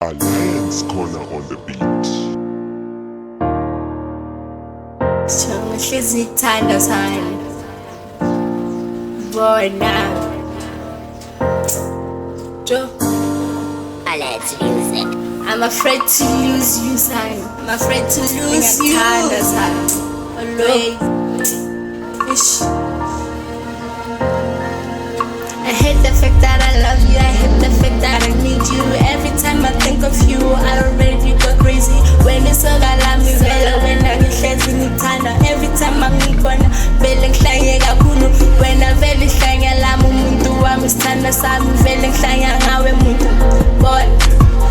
Alliance Corner on the beat. Ngihlezi ngikuthanda sana bona Jo Alliance Music. I'm afraid to lose you son. I'm afraid to lose you. Ngikuthanda sana always. Ish. I hate the fact that I love you, I hate the fact that I need you. Every time I think of you, I already go crazy. When it's all around me, when I ngihlezi ngikuthanda. Every time ngikubona vele ngihlanye kakhulu. Wena vele ihlanya lami umuntu wami sithanda sami vele ngihlanya ngawe muntu. Bona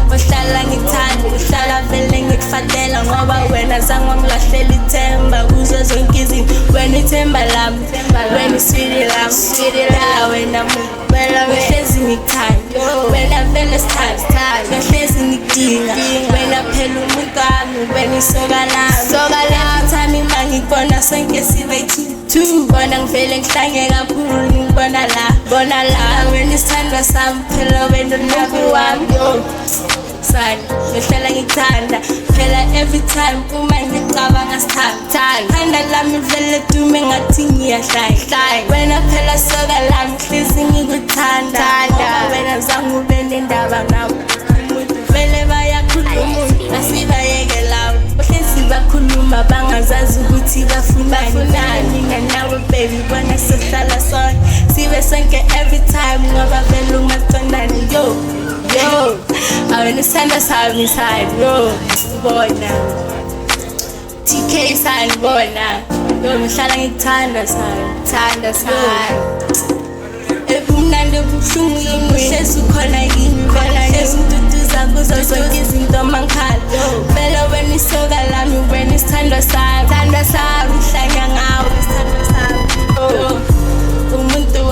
uhlala ngikuthanda, uhlala vele ngikufatela ngoba wena zange ngilahlela ithemba kuzo zonke izinto. Wena ithemba lami, wena iswiri lami, wena wena ngihlezi ngikuthanda, wena vele sithanda, ngihlezi ngikudinga, wena phela umuntu wami, wena isoka lami. Every time ngikubona sonke sibe two, bona ngivele ngihlanye kakhulu ngikubona la, wena isithandwa sami phela wena umuntu wami. Son, ngihlala ngikuthanda phela every time uma ngicabanga sithanda. Thanda lami vele dume ngathi ngiyahlaya. Wena phela soka lami ngihlezi ngikuthanda. Wena zange ube nendaba nawe. Umuntu vele bayakhuluma asibayeke lawo. Uhlezi bakhuluma bangazazi ukuthi bafunani nawe baby bona sihlala sonke. Sibe sonke every time ngoba vele ungaqondani yo. Awena isithanda sami side yo bona TK side bona yo ngihlala ngikuthanda side ebumnandi ebuhlungu yini uhlezi ukhona yini uhlezi untutuza kuzo zonke izinto mangikhala vele wena isoka lami wena isithandwa sami ngihlanya ngawe isithandwa sami umuntu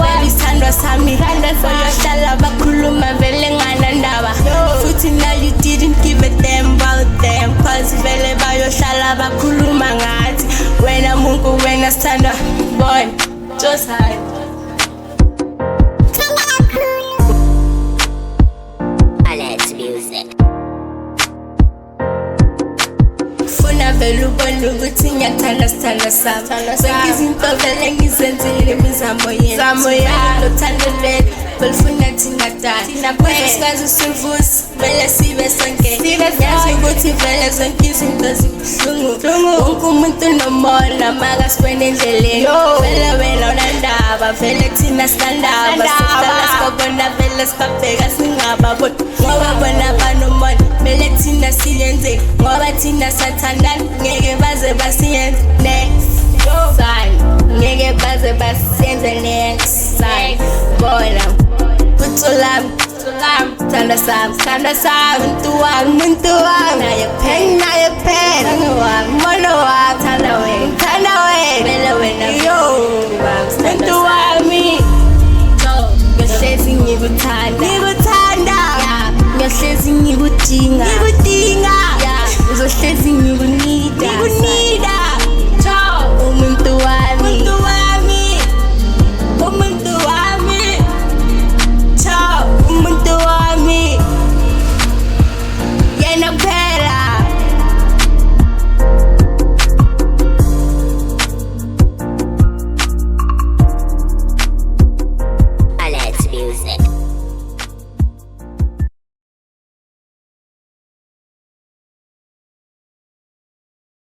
wami isithandwa sami uyohlala bakhuluma vele nganandaba futhi now you didn't give a damn about them cause vele bayohlala bakhuluma ngathi wena Mungu wena sithandwa bona Josai Alliance Music. Funa vele ubona ukuthi ngiyathanda sithanda sami zonke izinto vele ngizenzile imizamo yenu lothando lwethu belifuna thina dala kuze sikaze sivuse vele sibe sonke yazi ukuthi vele zonke izinto zibuhlungu wonke umuntu nomona makasibone endleleni vele wena unandaba vele thina sinandaba sihlala sikabona vele sibabheka singababoni ngoba bona banomona vele thina siyenze ngoba thina sathandana ngeke baze basiyenze next ngeke baze basiyenze next bona Tulam, tanda sam, muntu wami, naye pen, mono wami, tanda we, vele wena, yo, muntu wami, ngihlezi ngikuthanda, ngihlezi ngikudinga.